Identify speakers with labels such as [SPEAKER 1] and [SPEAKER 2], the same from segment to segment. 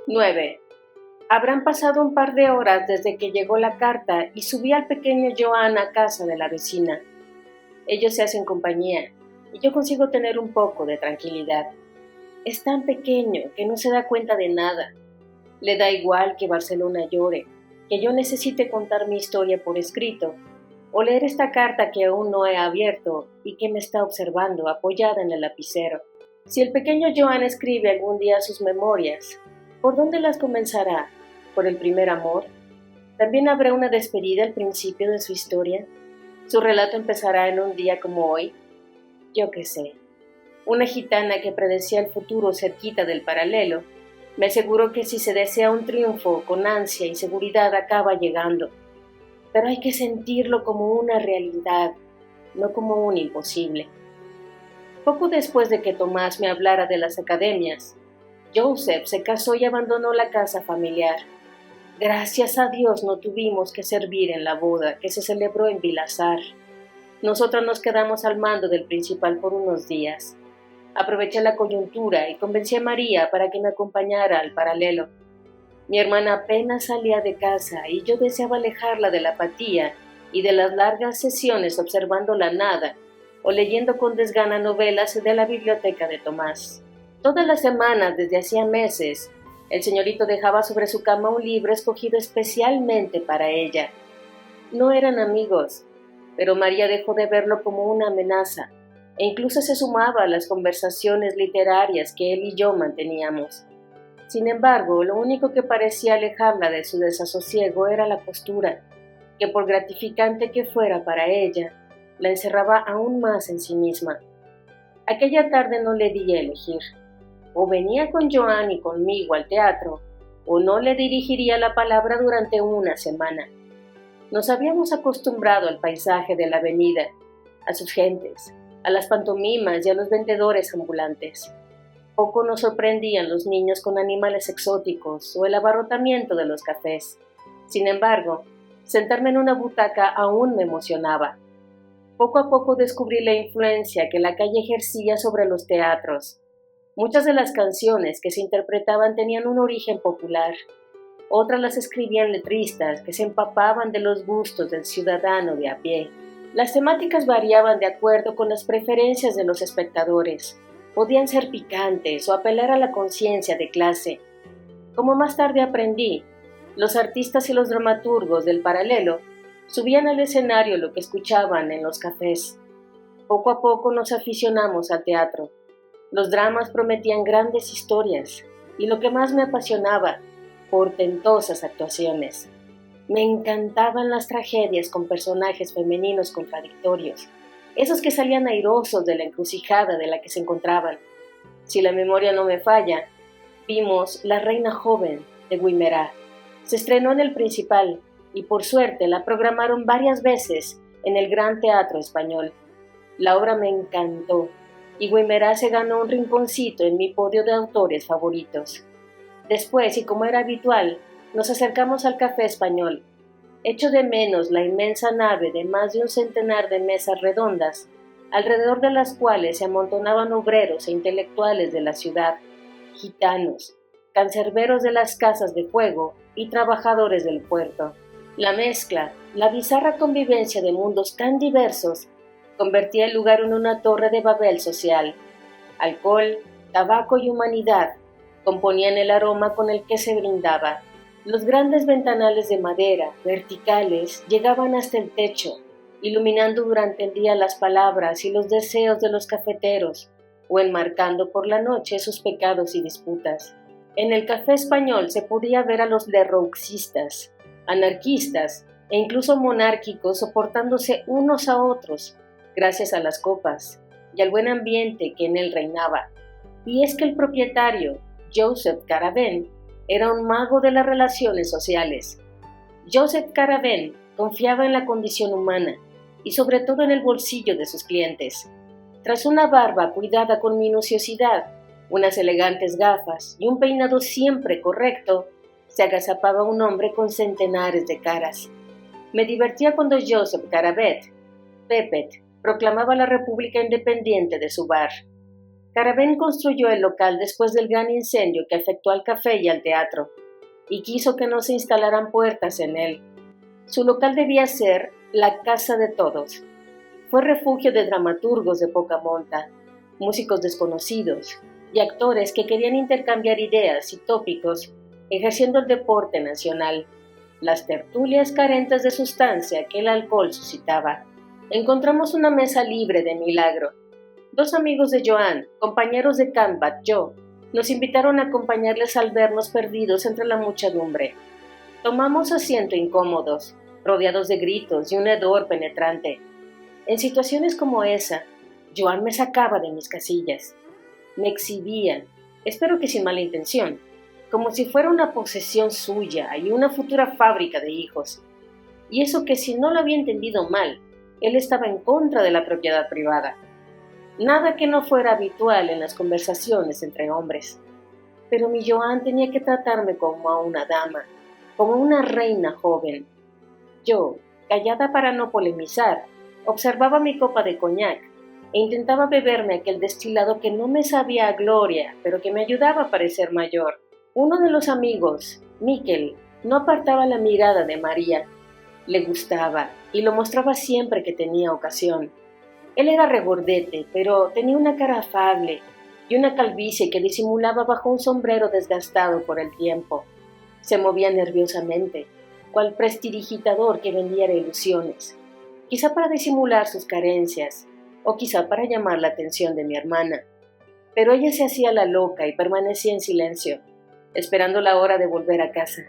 [SPEAKER 1] 9. Habrán pasado un par de horas desde que llegó la carta y subí al pequeño Joan a casa de la vecina. Ellos se hacen compañía y yo consigo tener un poco de tranquilidad. Es tan pequeño que no se da cuenta de nada. Le da igual que Barcelona llore, que yo necesite contar mi historia por escrito, o leer esta carta que aún no he abierto y que me está observando apoyada en el lapicero. Si el pequeño Joan escribe algún día sus memorias, ¿por dónde las comenzará? ¿Por el primer amor? ¿También habrá una despedida al principio de su historia? ¿Su relato empezará en un día como hoy? Yo qué sé. Una gitana que predecía el futuro cerquita del paralelo me aseguró que si se desea un triunfo con ansia y seguridad acaba llegando, pero hay que sentirlo como una realidad, no como un imposible. Poco después de que Tomás me hablara de las academias, Joseph se casó y abandonó la casa familiar. Gracias a Dios no tuvimos que servir en la boda que se celebró en Vilasar. Nosotros nos quedamos al mando del principal por unos días. Aproveché la coyuntura y convencí a María para que me acompañara al paralelo. Mi hermana apenas salía de casa y yo deseaba alejarla de la apatía y de las largas sesiones observando la nada o leyendo con desgana novelas de la biblioteca de Tomás. Todas las semanas, desde hacía meses, el señorito dejaba sobre su cama un libro escogido especialmente para ella. No eran amigos, pero María dejó de verlo como una amenaza e incluso se sumaba a las conversaciones literarias que él y yo manteníamos. Sin embargo, lo único que parecía alejarla de su desasosiego era la postura, que por gratificante que fuera para ella, la encerraba aún más en sí misma. Aquella tarde no le di a elegir. O venía con Joan y conmigo al teatro, o no le dirigiría la palabra durante una semana. Nos habíamos acostumbrado al paisaje de la avenida, a sus gentes, a las pantomimas y a los vendedores ambulantes. Poco nos sorprendían los niños con animales exóticos o el abarrotamiento de los cafés. Sin embargo, sentarme en una butaca aún me emocionaba. Poco a poco descubrí la influencia que la calle ejercía sobre los teatros. Muchas de las canciones que se interpretaban tenían un origen popular. Otras las escribían letristas que se empapaban de los gustos del ciudadano de a pie. Las temáticas variaban de acuerdo con las preferencias de los espectadores. Podían ser picantes o apelar a la conciencia de clase. Como más tarde aprendí, los artistas y los dramaturgos del paralelo subían al escenario lo que escuchaban en los cafés. Poco a poco nos aficionamos al teatro. Los dramas prometían grandes historias y lo que más me apasionaba, portentosas actuaciones. Me encantaban las tragedias con personajes femeninos contradictorios, esos que salían airosos de la encrucijada de la que se encontraban. Si la memoria no me falla, vimos La Reina Joven de Guimerá. Se estrenó en el Principal y por suerte la programaron varias veces en el Gran Teatro Español. La obra me encantó y Guimerá se ganó un rinconcito en mi podio de autores favoritos. Después, y como era habitual, nos acercamos al Café Español. Echo de menos la inmensa nave de más de un centenar de mesas redondas, alrededor de las cuales se amontonaban obreros e intelectuales de la ciudad, gitanos, cancerberos de las casas de fuego y trabajadores del puerto. La mezcla, la bizarra convivencia de mundos tan diversos, convertía el lugar en una torre de Babel social. Alcohol, tabaco y humanidad componían el aroma con el que se brindaba. Los grandes ventanales de madera, verticales, llegaban hasta el techo, iluminando durante el día las palabras y los deseos de los cafeteros, o enmarcando por la noche sus pecados y disputas. En el Café Español se podía ver a los lerrouxistas, anarquistas e incluso monárquicos soportándose unos a otros, gracias a las copas y al buen ambiente que en él reinaba. Y es que el propietario, Joseph Caravent, era un mago de las relaciones sociales. Joseph Caravent confiaba en la condición humana y sobre todo en el bolsillo de sus clientes. Tras una barba cuidada con minuciosidad, unas elegantes gafas y un peinado siempre correcto, se agazapaba un hombre con centenares de caras. Me divertía cuando Joseph Caravent, Pepet, proclamaba la República Independiente de su bar. Caravén construyó el local después del gran incendio que afectó al café y al teatro, y quiso que no se instalaran puertas en él. Su local debía ser la casa de todos. Fue refugio de dramaturgos de poca monta, músicos desconocidos y actores que querían intercambiar ideas y tópicos, ejerciendo el deporte nacional, las tertulias carentes de sustancia que el alcohol suscitaba. Encontramos una mesa libre de milagro. 2 amigos de Joan, compañeros de Canbat, yo, nos invitaron a acompañarles al vernos perdidos entre la muchedumbre. Tomamos asiento incómodos, rodeados de gritos y un hedor penetrante. En situaciones como esa, Joan me sacaba de mis casillas. Me exhibía, espero que sin mala intención, como si fuera una posesión suya y una futura fábrica de hijos. Y eso que si no lo había entendido mal, él estaba en contra de la propiedad privada. Nada que no fuera habitual en las conversaciones entre hombres. Pero mi Joan tenía que tratarme como a una dama, como una reina joven. Yo, callada para no polemizar, observaba mi copa de coñac e intentaba beberme aquel destilado que no me sabía a gloria, pero que me ayudaba a parecer mayor. Uno de los amigos, Miquel, no apartaba la mirada de María. Le gustaba y lo mostraba siempre que tenía ocasión. Él era regordete, pero tenía una cara afable y una calvicie que disimulaba bajo un sombrero desgastado por el tiempo. Se movía nerviosamente, cual prestidigitador que vendiera ilusiones, quizá para disimular sus carencias, o quizá para llamar la atención de mi hermana. Pero ella se hacía la loca y permanecía en silencio, esperando la hora de volver a casa.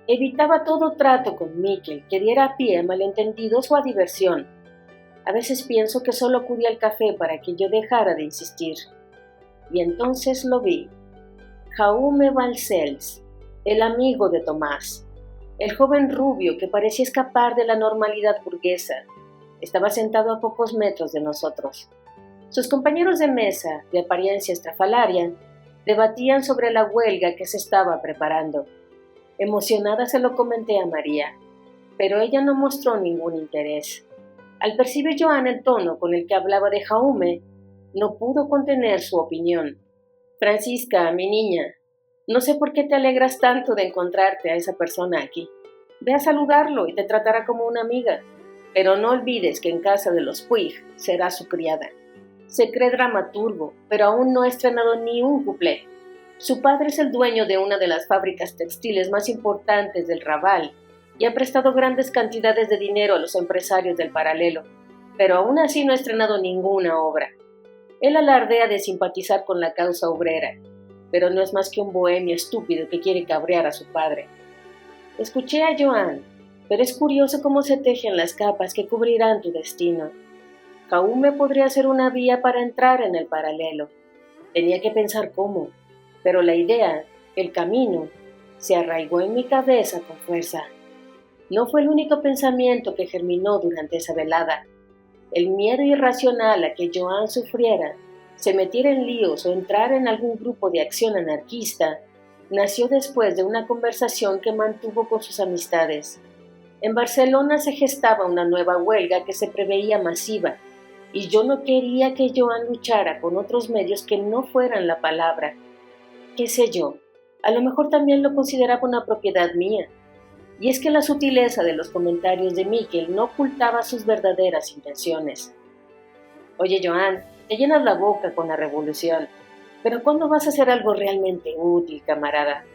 [SPEAKER 1] Evitaba todo trato con Miquel que diera a pie a malentendidos o a diversión. A veces pienso que solo acudía al café para que yo dejara de insistir. Y entonces lo vi. Jaume Balcells, el amigo de Tomás, el joven rubio que parecía escapar de la normalidad burguesa, estaba sentado a pocos metros de nosotros. Sus compañeros de mesa, de apariencia estrafalaria, debatían sobre la huelga que se estaba preparando. Emocionada se lo comenté a María, pero ella no mostró ningún interés. Al percibir Joan el tono con el que hablaba de Jaume, no pudo contener su opinión. Francisca, mi niña, no sé por qué te alegras tanto de encontrarte a esa persona aquí. Ve a saludarlo y te tratará como una amiga, pero no olvides que en casa de los Puig será su criada. Se cree dramaturgo, pero aún no ha estrenado ni un cuplé. Su padre es el dueño de una de las fábricas textiles más importantes del Raval y ha prestado grandes cantidades de dinero a los empresarios del paralelo, pero aún así no ha estrenado ninguna obra. Él alardea de simpatizar con la causa obrera, pero no es más que un bohemio estúpido que quiere cabrear a su padre. Escuché a Joan, pero es curioso cómo se tejen las capas que cubrirán tu destino. Jaume podría ser una vía para entrar en el paralelo. Tenía que pensar cómo, pero la idea, el camino, se arraigó en mi cabeza con fuerza. No fue el único pensamiento que germinó durante esa velada. El miedo irracional a que Joan sufriera, se metiera en líos o entrara en algún grupo de acción anarquista, nació después de una conversación que mantuvo con sus amistades. En Barcelona se gestaba una nueva huelga que se preveía masiva, y yo no quería que Joan luchara con otros medios que no fueran la palabra. ¿Qué sé yo? A lo mejor también lo consideraba una propiedad mía. Y es que la sutileza de los comentarios de Miquel no ocultaba sus verdaderas intenciones. Oye, Joan, te llenas la boca con la revolución, pero ¿cuándo vas a hacer algo realmente útil, camarada?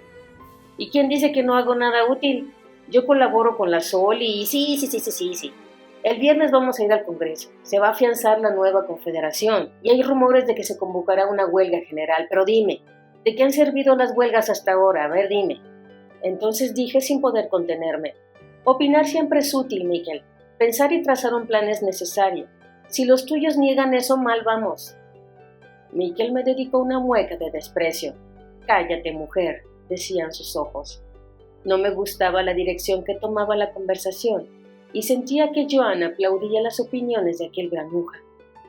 [SPEAKER 1] ¿Y quién dice que no hago nada útil? Yo colaboro con la SOL y sí. El viernes vamos a ir al Congreso. Se va a afianzar la nueva confederación y hay rumores de que se convocará una huelga general. Pero dime, ¿de qué han servido las huelgas hasta ahora? A ver, dime. Entonces dije sin poder contenerme. Opinar siempre es útil, Miquel. Pensar y trazar un plan es necesario. Si los tuyos niegan eso, mal vamos. Miquel me dedicó una mueca de desprecio. Cállate, mujer, decían sus ojos. No me gustaba la dirección que tomaba la conversación y sentía que Joan aplaudía las opiniones de aquel granuja.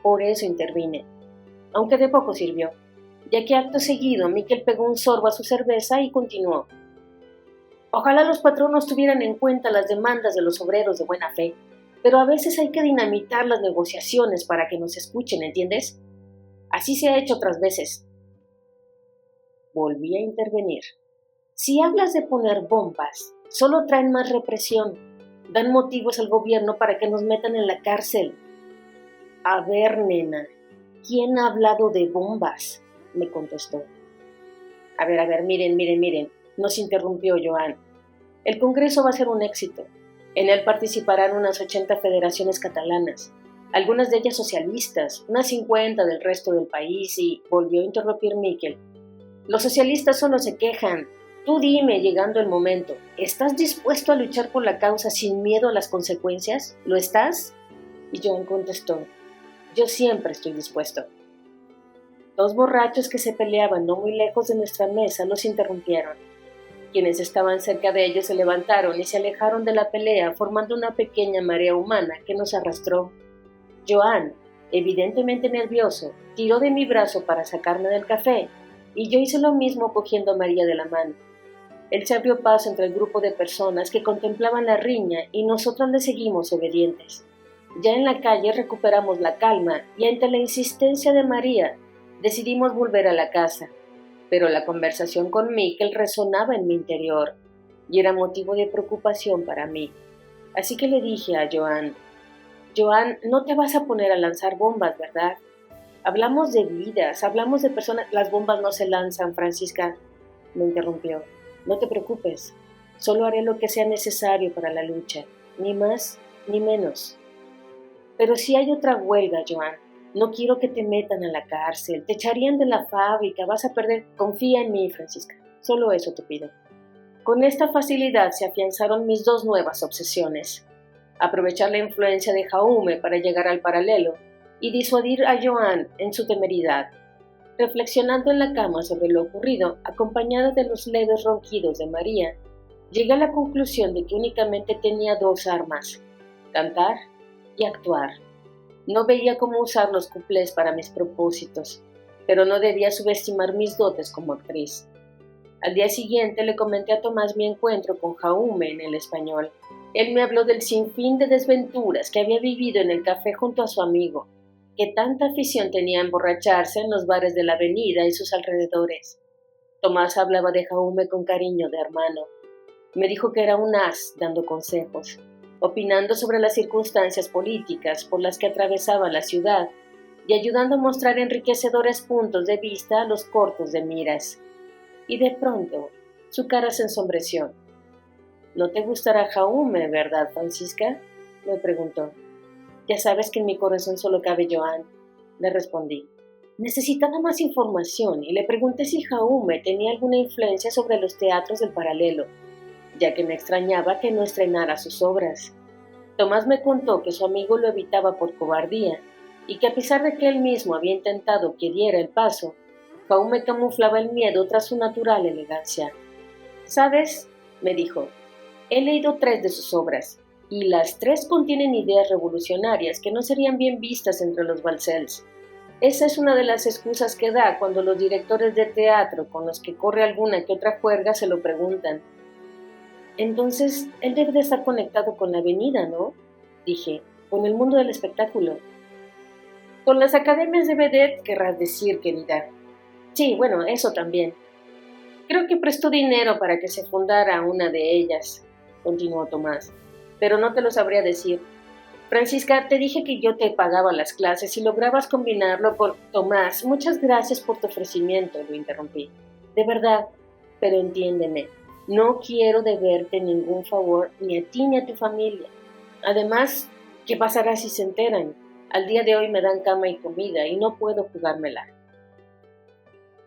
[SPEAKER 1] Por eso intervine, aunque de poco sirvió, ya que acto seguido Miquel pegó un sorbo a su cerveza y continuó. Ojalá los patronos tuvieran en cuenta las demandas de los obreros de buena fe, pero a veces hay que dinamitar las negociaciones para que nos escuchen, ¿entiendes? Así se ha hecho otras veces. volví a intervenir. Si hablas de poner bombas, solo traen más represión. Dan motivos al gobierno para que nos metan en la cárcel. A ver, nena, ¿quién ha hablado de bombas?, me contestó. A ver, miren, nos interrumpió Joan. El Congreso va a ser un éxito. En él participarán unas 80 federaciones catalanas, algunas de ellas socialistas, unas 50 del resto del país, y volvió a interrumpir Miquel. Los socialistas solo se quejan. Tú dime, llegando el momento, ¿estás dispuesto a luchar por la causa sin miedo a las consecuencias? ¿Lo estás? Y Joan contestó, yo siempre estoy dispuesto. Dos borrachos que se peleaban no muy lejos de nuestra mesa los interrumpieron. Quienes estaban cerca de ellos se levantaron y se alejaron de la pelea, formando una pequeña marea humana que nos arrastró. Joan, evidentemente nervioso, tiró de mi brazo para sacarme del café, y yo hice lo mismo cogiendo a María de la mano. Él se abrió paso entre el grupo de personas que contemplaban la riña y nosotros le seguimos obedientes. Ya en la calle recuperamos la calma y ante la insistencia de María decidimos volver a la casa, pero la conversación con Miquel resonaba en mi interior y era motivo de preocupación para mí. Así que le dije a Joan, no te vas a poner a lanzar bombas, ¿verdad? Hablamos de vidas, hablamos de personas. Las bombas no se lanzan, Francisca, me interrumpió. No te preocupes, solo haré lo que sea necesario para la lucha, ni más ni menos. Pero si hay otra huelga, Joan, no quiero que te metan a la cárcel, te echarían de la fábrica, vas a perder. Confía en mí, Francisca, solo eso te pido. Con esta facilidad se afianzaron mis dos nuevas obsesiones: aprovechar la influencia de Jaume para llegar al paralelo y disuadir a Joan en su temeridad. Reflexionando en la cama sobre lo ocurrido, acompañada de los leves ronquidos de María, llegué a la conclusión de que únicamente tenía dos armas: cantar y actuar. No veía cómo usar los cuplés para mis propósitos, pero no debía subestimar mis dotes como actriz. Al día siguiente le comenté a Tomás mi encuentro con Jaume en el Español. Él me habló del sinfín de desventuras que había vivido en el café junto a su amigo, que tanta afición tenía a emborracharse en los bares de la avenida y sus alrededores. Tomás hablaba de Jaume con cariño de hermano. Me dijo que era un as dando consejos, opinando sobre las circunstancias políticas por las que atravesaba la ciudad y ayudando a mostrar enriquecedores puntos de vista a los cortos de miras. Y de pronto, su cara se ensombreció. ¿No te gustará Jaume, verdad, Francisca?, me preguntó. Ya sabes que en mi corazón solo cabe Joan, le respondí. Necesitaba más información y le pregunté si Jaume tenía alguna influencia sobre los teatros del paralelo, ya que me extrañaba que no estrenara sus obras. Tomás me contó que su amigo lo evitaba por cobardía y que a pesar de que él mismo había intentado que diera el paso, Jaume camuflaba el miedo tras su natural elegancia. ¿Sabes?, me dijo, he leído 3 de sus obras, y las 3 contienen ideas revolucionarias que no serían bien vistas entre los Balcells. Esa es una de las excusas que da cuando los directores de teatro con los que corre alguna que otra juerga se lo preguntan. Entonces, él debe de estar conectado con la avenida, ¿no?, dije, con el mundo del espectáculo. Con las academias de vedette, querrás decir, querida. Sí, bueno, eso también. Creo que prestó dinero para que se fundara una de ellas, continuó Tomás, pero no te lo sabría decir. Francisca, te dije que yo te pagaba las clases y lograbas combinarlo con... Tomás, muchas gracias por tu ofrecimiento, lo interrumpí. De verdad, pero entiéndeme, no quiero deberte ningún favor ni a ti ni a tu familia. Además, ¿qué pasará si se enteran? Al día de hoy me dan cama y comida y no puedo jugármela.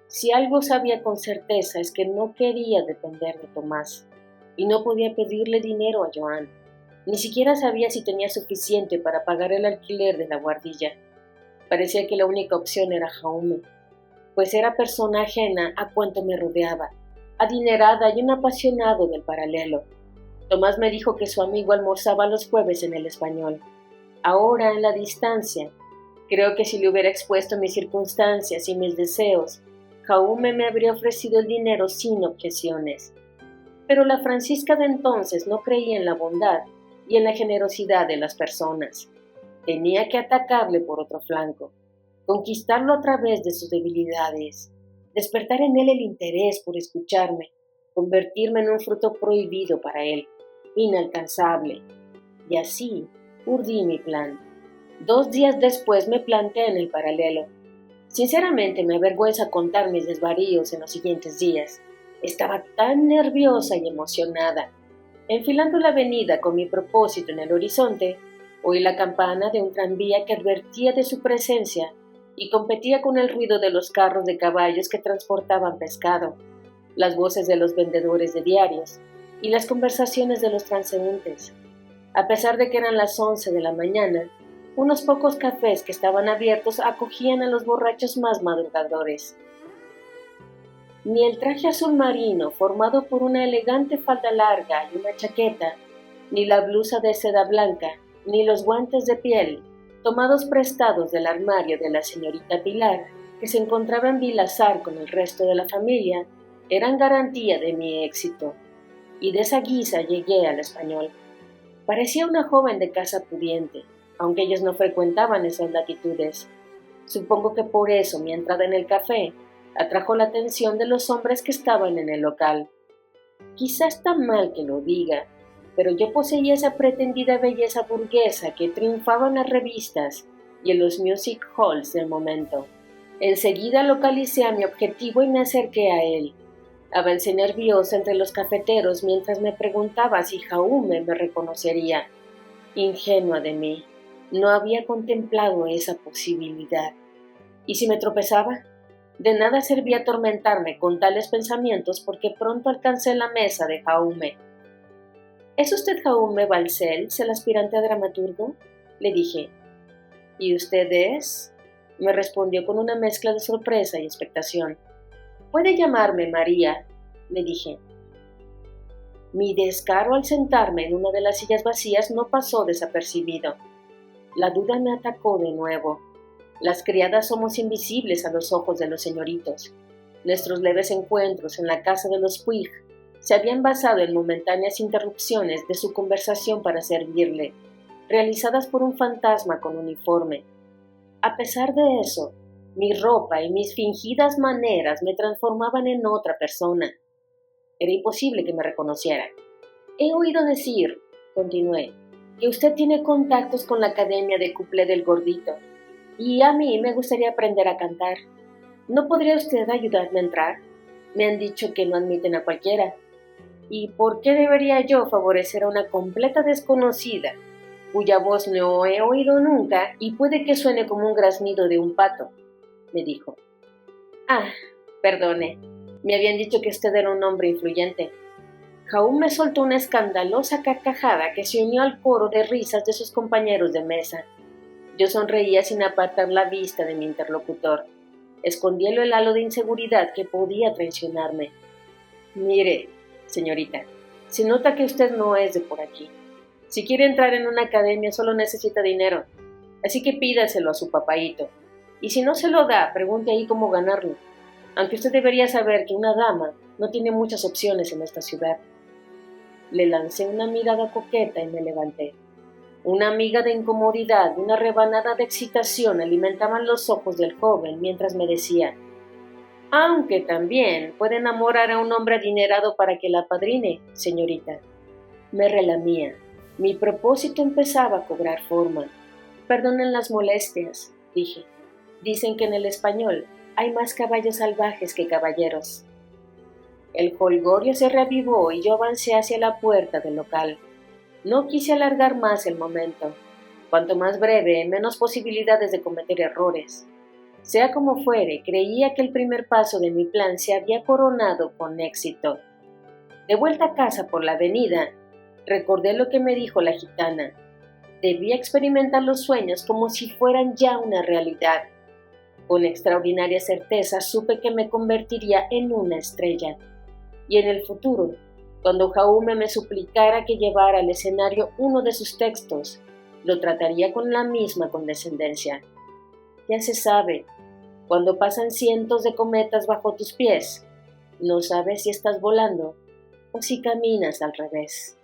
[SPEAKER 1] Si algo sabía con certeza es que no quería depender de Tomás y no podía pedirle dinero a Joan. Ni siquiera sabía si tenía suficiente para pagar el alquiler de la guardilla. Parecía que la única opción era Jaume, pues era persona ajena a cuanto me rodeaba, adinerada y un apasionado del paralelo. Tomás me dijo que su amigo almorzaba los jueves en el Español. Ahora, en la distancia, creo que si le hubiera expuesto mis circunstancias y mis deseos, Jaume me habría ofrecido el dinero sin objeciones. Pero la Francisca de entonces no creía en la bondad y en la generosidad de las personas. Tenía que atacarle por otro flanco, conquistarlo a través de sus debilidades. despertar en él el interés por escucharme, convertirme en un fruto prohibido para él, inalcanzable. Y así urdí mi plan. 2 días después me planté en el paralelo. Sinceramente me avergüenza contar mis desvaríos en los siguientes días. Estaba tan nerviosa y emocionada. Enfilando la avenida con mi propósito en el horizonte, oí la campana de un tranvía que advertía de su presencia y competía con el ruido de los carros de caballos que transportaban pescado, las voces de los vendedores de diarios y las conversaciones de los transeúntes. A pesar de que eran las 11 de la mañana, unos pocos cafés que estaban abiertos acogían a los borrachos más madrugadores. Ni el traje azul marino, formado por una elegante falda larga y una chaqueta, ni la blusa de seda blanca, ni los guantes de piel, tomados prestados del armario de la señorita Pilar, que se encontraba en Vilazar con el resto de la familia, eran garantía de mi éxito. Y de esa guisa llegué al Español. Parecía una joven de casa pudiente, aunque ellos no frecuentaban esas latitudes. Supongo que por eso mi entrada en el café atrajo la atención de los hombres que estaban en el local. Quizá está mal que lo diga, pero yo poseía esa pretendida belleza burguesa que triunfaba en las revistas y en los music halls del momento. Enseguida localicé a mi objetivo y me acerqué a él. Avancé nerviosa entre los cafeteros mientras me preguntaba si Jaume me reconocería. Ingenua de mí, no había contemplado esa posibilidad. ¿Y si me tropezaba? De nada servía atormentarme con tales pensamientos porque pronto alcancé la mesa de Jaume. ¿Es usted Jaume Balcells, el aspirante a dramaturgo?, le dije. ¿Y usted es? Me respondió con una mezcla de sorpresa y expectación. Puede llamarme María, le dije. Mi descaro al sentarme en una de las sillas vacías no pasó desapercibido. La duda me atacó de nuevo. Las criadas somos invisibles a los ojos de los señoritos. Nuestros leves encuentros en la casa de los Puig se habían basado en momentáneas interrupciones de su conversación para servirle, realizadas por un fantasma con uniforme. A pesar de eso, mi ropa y mis fingidas maneras me transformaban en otra persona. Era imposible que me reconociera. He oído decir, continué, que usted tiene contactos con la Academia de Cuplé del Gordito, y a mí me gustaría aprender a cantar. ¿No podría usted ayudarme a entrar? Me han dicho que no admiten a cualquiera. ¿Y por qué debería yo favorecer a una completa desconocida, cuya voz no he oído nunca y puede que suene como un graznido de un pato?, me dijo. Ah, perdone, me habían dicho que usted era un hombre influyente. Jaume soltó una escandalosa carcajada que se unió al coro de risas de sus compañeros de mesa. Yo sonreía sin apartar la vista de mi interlocutor. Escondí el halo de inseguridad que podía traicionarme. Mire, señorita, se nota que usted no es de por aquí. Si quiere entrar en una academia solo necesita dinero, así que pídaselo a su papaíto. Y si no se lo da, pregunte ahí cómo ganarlo. Aunque usted debería saber que una dama no tiene muchas opciones en esta ciudad. Le lancé una mirada coqueta y me levanté. Una miga de incomodidad y una rebanada de excitación alimentaban los ojos del joven mientras me decía, aunque también puede enamorar a un hombre adinerado para que la apadrine, señorita. Me relamía. Mi propósito empezaba a cobrar forma. Perdonen las molestias, dije. Dicen que en el Español hay más caballos salvajes que caballeros. El jolgorio se reavivó y yo avancé hacia la puerta del local. No quise alargar más el momento. Cuanto más breve, menos posibilidades de cometer errores. Sea como fuere, creía que el primer paso de mi plan se había coronado con éxito. De vuelta a casa por la avenida, recordé lo que me dijo la gitana. Debía experimentar los sueños como si fueran ya una realidad. Con extraordinaria certeza supe que me convertiría en una estrella. Y en el futuro, cuando Jaume me suplicara que llevara al escenario uno de sus textos, lo trataría con la misma condescendencia. Ya se sabe, cuando pasan cientos de cometas bajo tus pies, no sabes si estás volando o si caminas al revés.